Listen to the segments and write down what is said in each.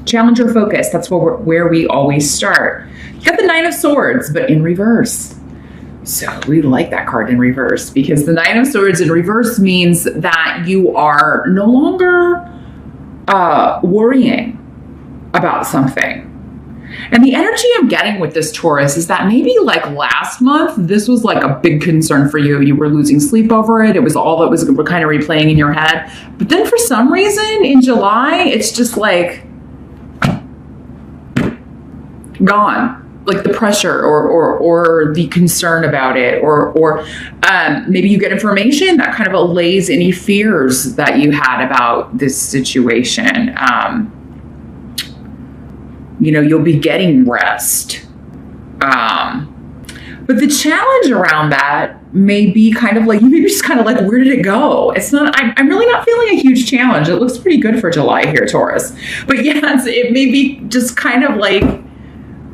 Challenge or focus. That's where we always start. You got the Nine of Swords, but in reverse. So we like that card in reverse because the Nine of Swords in reverse means that you are no longer worrying about something. And the energy I'm getting with this Taurus is that maybe like last month, this was like a big concern for you. You were losing sleep over it. It was all that was kind of replaying in your head. But then for some reason in July, it's just like gone. Like the pressure or the concern about it, or maybe you get information that kind of allays any fears that you had about this situation. You'll be getting rest. But the challenge around that may be kind of like, you may be just kind of like, where did it go? It's not, I'm really not feeling a huge challenge. It looks pretty good for July here, Taurus. But yes, it may be just kind of like,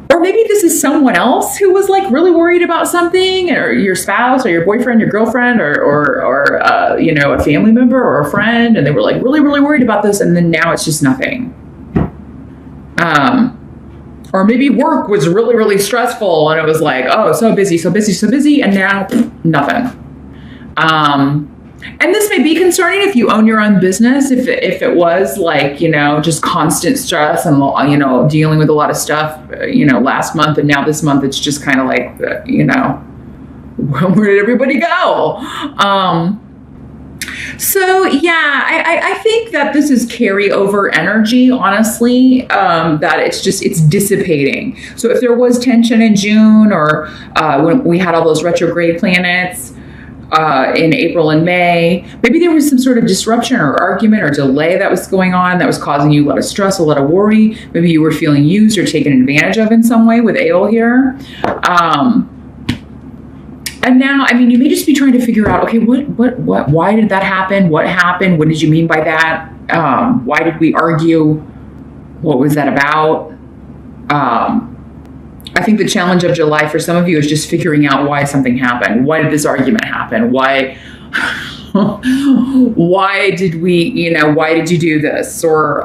or maybe this is someone else who was like really worried about something, or your spouse or your boyfriend, your girlfriend, or a family member or a friend. And they were like really, really worried about this. And then now it's just nothing. Or maybe work was really, really stressful and it was like, oh, so busy. And now nothing. And this may be concerning if you own your own business, if it was like, just constant stress and, dealing with a lot of stuff, last month, and now this month, it's just kind of like, where did everybody go? So yeah, I think that this is carryover energy, honestly, that it's dissipating. So if there was tension in June or when we had all those retrograde planets, in April and May, maybe there was some sort of disruption or argument or delay that was going on that was causing you a lot of stress, a lot of worry. Maybe you were feeling used or taken advantage of in some way with Aeol here. And now, you may just be trying to figure out, okay, why did that happen? What happened? What did you mean by that? Why did we argue? What was that about? I think the challenge of July for some of you is just figuring out why something happened. Why did this argument happen? Why did you do this? Or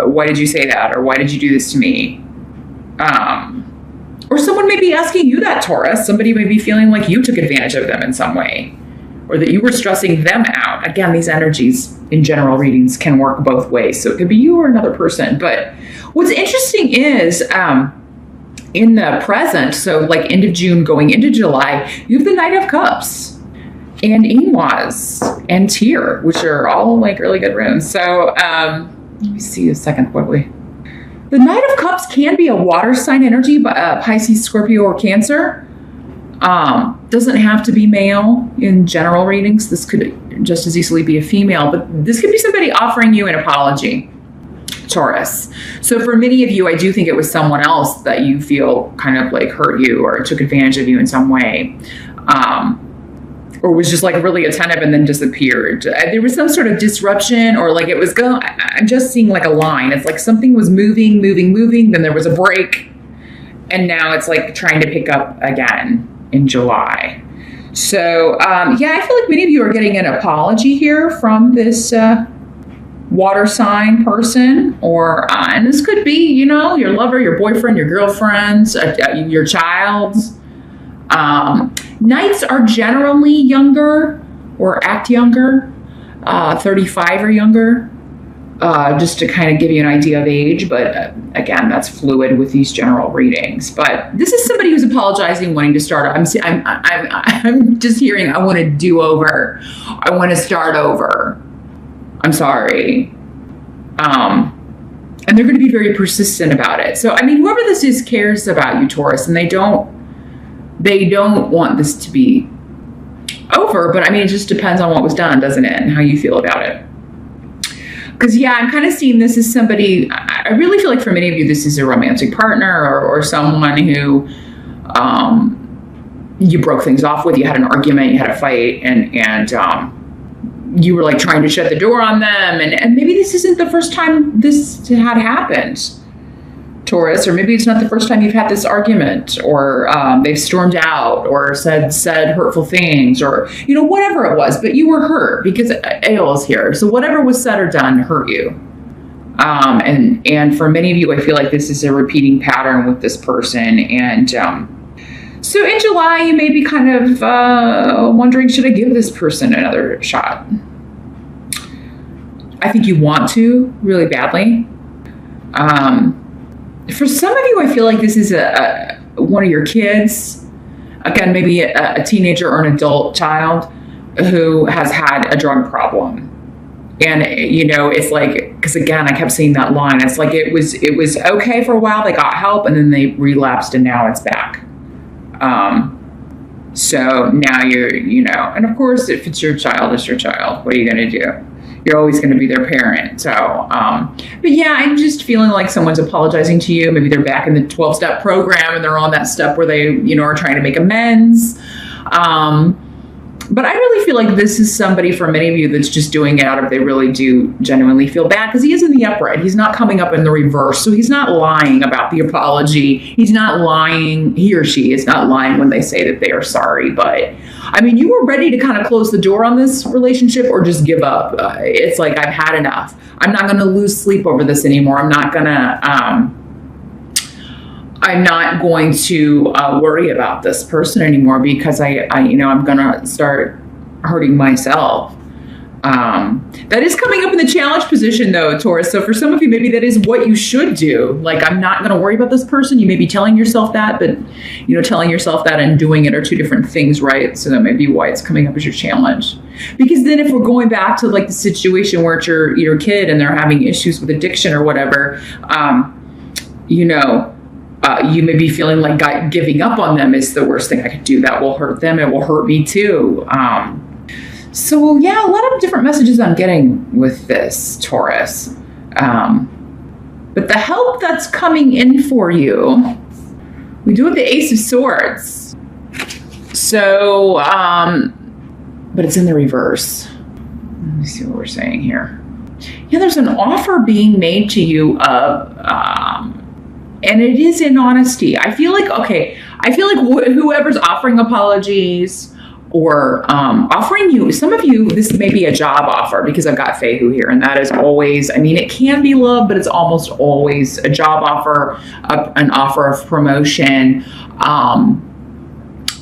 why did you say that? Or why did you do this to me? Or someone may be asking you that, Taurus. Somebody may be feeling like you took advantage of them in some way, or that you were stressing them out. Again, these energies in general readings can work both ways. So it could be you or another person. But what's interesting is, in the present, so like end of June going into July, you have the Knight of Cups and Imwas and Tyr, which are all like really good runes. So let me see a second. The Knight of Cups can be a water sign energy, Pisces, Scorpio, or Cancer. Doesn't have to be male in general readings. This could just as easily be a female, but this could be somebody offering you an apology, Taurus. So for many of you, I do think it was someone else that you feel kind of like hurt you or took advantage of you in some way. Or was just like really attentive and then disappeared. There was some sort of disruption, or like it was going, I'm just seeing like a line. It's like something was moving, then there was a break, and now it's like trying to pick up again in July. So I feel like many of you are getting an apology here from this water sign person, or and this could be, your lover, your boyfriend, your girlfriend, your child. Knights are generally younger or act younger, 35 or younger, just to kind of give you an idea of age. But again, that's fluid with these general readings. But this is somebody who's apologizing, wanting to start. I'm just hearing, I want to do over. I want to start over. I'm sorry. And they're going to be very persistent about it. So, whoever this is cares about you, Taurus, and they don't want this to be over, but it just depends on what was done, doesn't it? And how you feel about it. Because I'm kind of seeing this as somebody, I really feel like for many of you, this is a romantic partner or someone who you broke things off with. You had an argument, you had a fight, and you were like trying to shut the door on them. And maybe this isn't the first time this had happened, Taurus, or maybe it's not the first time you've had this argument, or they've stormed out or said hurtful things, or, whatever it was, but you were hurt because Aeol is here. So whatever was said or done hurt you. And for many of you, I feel like this is a repeating pattern with this person. And so in July, you may be kind of wondering, should I give this person another shot? I think you want to really badly. For some of you, I feel like this is one of your kids. Again, maybe a teenager or an adult child who has had a drug problem. And, it's like, because again, I kept seeing that line. It's like it was okay for a while. They got help and then they relapsed and now it's back. So now and of course, if it's your child, it's your child. What are you going to do? You're always going to be their parent. So, but yeah, I'm just feeling like someone's apologizing to you. Maybe they're back in the 12-step program and they're on that step where they, are trying to make amends. But I really feel like this is somebody for many of you that's just doing it out of they really do genuinely feel bad, because he is in the upright. He's not coming up in the reverse. So he's not lying about the apology. He's not lying. He or she is not lying when they say that they are sorry. But I mean, you were ready to kind of close the door on this relationship or just give up. It's like, I've had enough. I'm not going to lose sleep over this anymore. I'm not going to worry about this person anymore because I'm going to start hurting myself. That is coming up in the challenge position though, Taurus. So for some of you, maybe that is what you should do. Like, I'm not going to worry about this person. You may be telling yourself that, but telling yourself that and doing it are two different things, right? So that may be why it's coming up as your challenge. Because then if we're going back to like the situation where it's your kid and they're having issues with addiction or whatever, you may be feeling like giving up on them is the worst thing I could do. That will hurt them. It will hurt me too. So yeah, a lot of different messages I'm getting with this, Taurus. But the help that's coming in for you, we do have the Ace of Swords. So, but it's in the reverse. Let me see what we're saying here. Yeah, there's an offer being made to you of, and it is in honesty. I feel like whoever's offering apologies or offering you, some of you, this may be a job offer because I've got Fehu here, and that is always, it can be love, but it's almost always a job offer, an offer of promotion,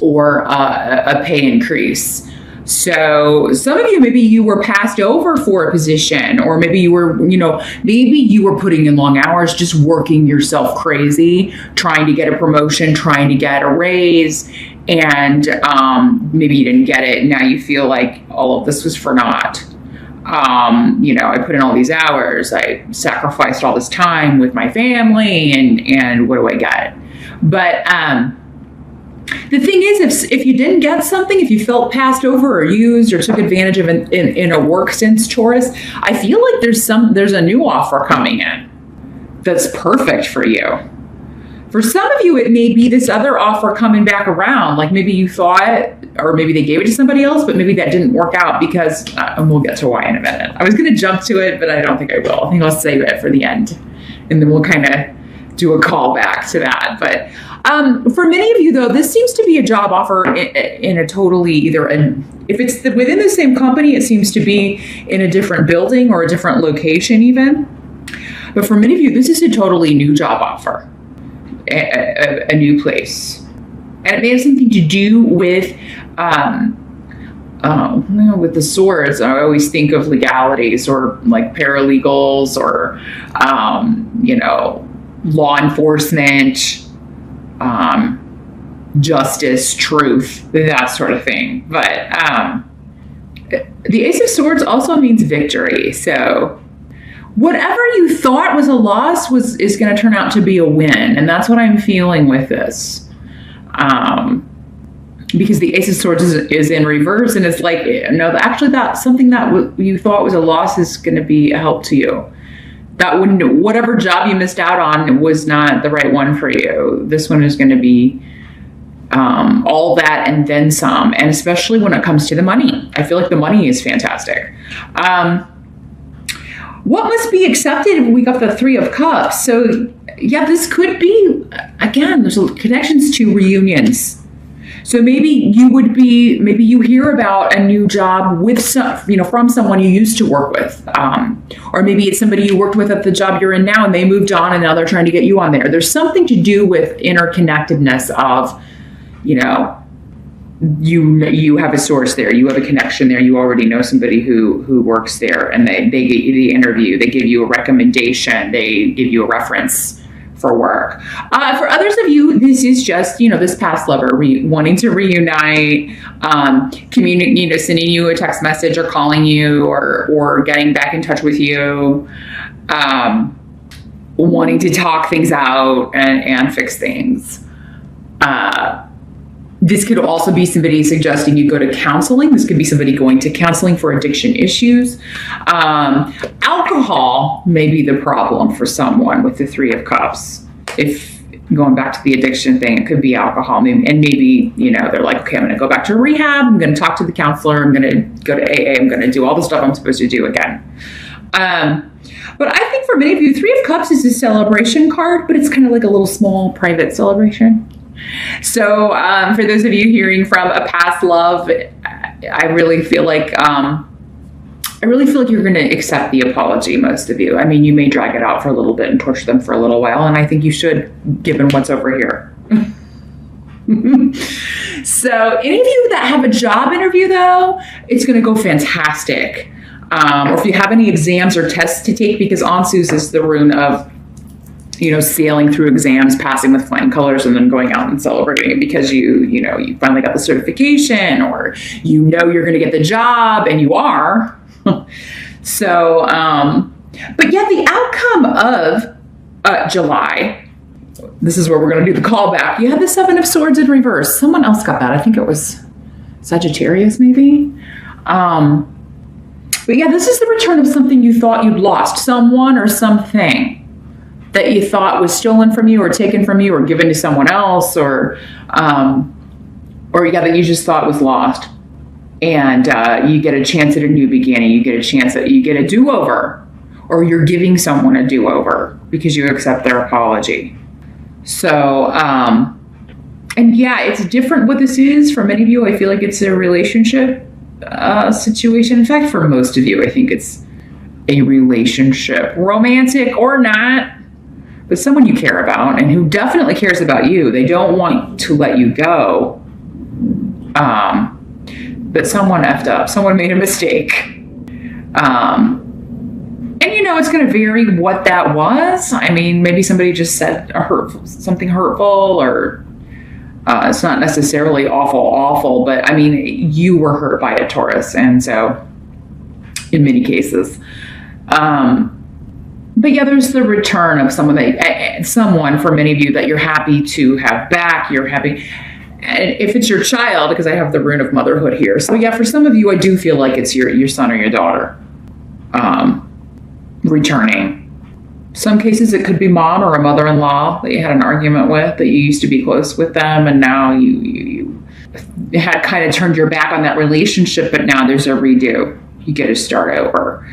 or a pay increase. So some of you, maybe you were passed over for a position, or maybe you were, maybe you were putting in long hours, just working yourself crazy, trying to get a promotion, trying to get a raise, and maybe you didn't get it. Now you feel like all of this was for naught. I put in all these hours, I sacrificed all this time with my family, and what do I get? But the thing is, if you didn't get something, if you felt passed over or used or took advantage of in a work sense, Taurus, I feel like there's a new offer coming in that's perfect for you. For some of you, it may be this other offer coming back around. Like maybe you thought, or maybe they gave it to somebody else, but maybe that didn't work out because, and we'll get to why in a minute. I was going to jump to it, but I don't think I will. I think I'll save it for the end, and then we'll kind of do a call back to that. But for many of you, though, this seems to be a job offer in a totally if it's within the same company, it seems to be in a different building or a different location even. But for many of you, this is a totally new job offer, a new place. And it may have something to do with with the swords. I always think of legalities or like paralegals or, law enforcement, justice, truth, that sort of thing. But the Ace of Swords also means victory. So whatever you thought was a loss is going to turn out to be a win. And that's what I'm feeling with this. Because the Ace of Swords is in reverse, and it's like, no, actually that something that you thought was a loss is going to be a help to you. Whatever job you missed out on was not the right one for you. This one is going to be all that and then some, and especially when it comes to the money. I feel like the money is fantastic. What must be accepted? We got the Three of Cups. So yeah, this could be, again, there's connections to reunions. So maybe you hear about a new job with from someone you used to work with. Or maybe it's somebody you worked with at the job you're in now and they moved on and now they're trying to get you on there. There's something to do with interconnectedness of, you have a source there, you have a connection there, you already know somebody who works there, and they get you the interview, they give you a recommendation, they give you a reference for work. For others of you, this is just, this past lover wanting to reunite, communicating, sending you a text message or calling you or getting back in touch with you, wanting to talk things out and fix things. This could also be somebody suggesting you go to counseling. This could be somebody going to counseling for addiction issues. Alcohol may be the problem for someone with the Three of Cups. If going back to the addiction thing, it could be alcohol. And maybe, they're like, okay, I'm going to go back to rehab. I'm going to talk to the counselor. I'm going to go to AA. I'm going to do all the stuff I'm supposed to do again. But I think for many of you, Three of Cups is a celebration card, but it's kind of like a little small private celebration. So for those of you hearing from a past love, I really feel like you're going to accept the apology, most of you. I mean, you may drag it out for a little bit and torture them for a little while, and I think you should, given what's over here. So any of you that have a job interview, though, it's going to go fantastic. Or if you have any exams or tests to take, because Ansus is the rune of sailing through exams, passing with flying colors, and then going out and celebrating because you finally got the certification, or you're going to get the job, and you are. So, but yeah, the outcome of July, this is where we're going to do the callback. You have the Seven of Swords in reverse. Someone else got that. I think it was Sagittarius, maybe. But yeah, this is the return of something you thought you'd lost, someone or something that you thought was stolen from you or taken from you or given to someone else, or that you just thought was lost. And you get a chance at a new beginning. You get a do-over, or you're giving someone a do-over because you accept their apology. So, and yeah, it's different what this is. For many of you, I feel like it's a relationship situation. In fact, for most of you, I think it's a relationship, romantic or not, but someone you care about and who definitely cares about you. They don't want to let you go. But someone effed up. Someone made a mistake. And it's going to vary what that was. I mean, maybe somebody just said something hurtful, or it's not necessarily awful, but I mean, you were hurt by a Taurus. And so in many cases, but yeah, there's the return of someone for many of you that you're happy to have back. You're happy. And if it's your child, because I have the rune of motherhood here. So yeah, for some of you, I do feel like it's your son or your daughter returning. Some cases it could be mom or a mother-in-law that you had an argument with, that you used to be close with them, and now you had kind of turned your back on that relationship, but now there's a redo. You get to start over.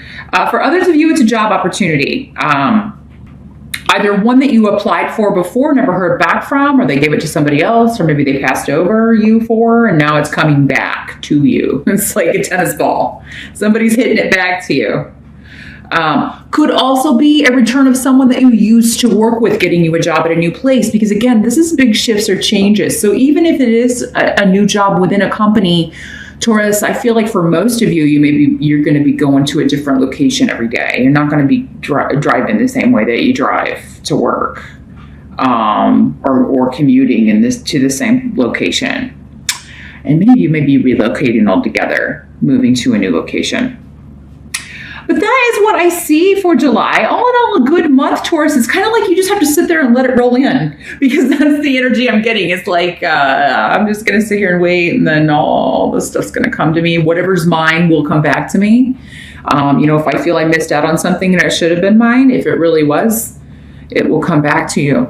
For others of you, it's a job opportunity. Either one that you applied for before, never heard back from, or they gave it to somebody else, or maybe they passed over you for, and now it's coming back to you. It's like a tennis ball. Somebody's hitting it back to you. Could also be a return of someone that you used to work with getting you a job at a new place, because again, this is big shifts or changes. So even if it is a new job within a company, Taurus, I feel like for most of you, you're going to be going to a different location every day. You're not going to be driving the same way that you drive to work, or commuting to the same location. And many of you may be relocating altogether, moving to a new location. But that is what I see for July. All in all, a good month, Taurus. It's kind of like you just have to sit there and let it roll in, because that's the energy I'm getting. It's like, I'm just going to sit here and wait, and then all this stuff's going to come to me. Whatever's mine will come back to me. If I feel I missed out on something and it should have been mine, if it really was, it will come back to you.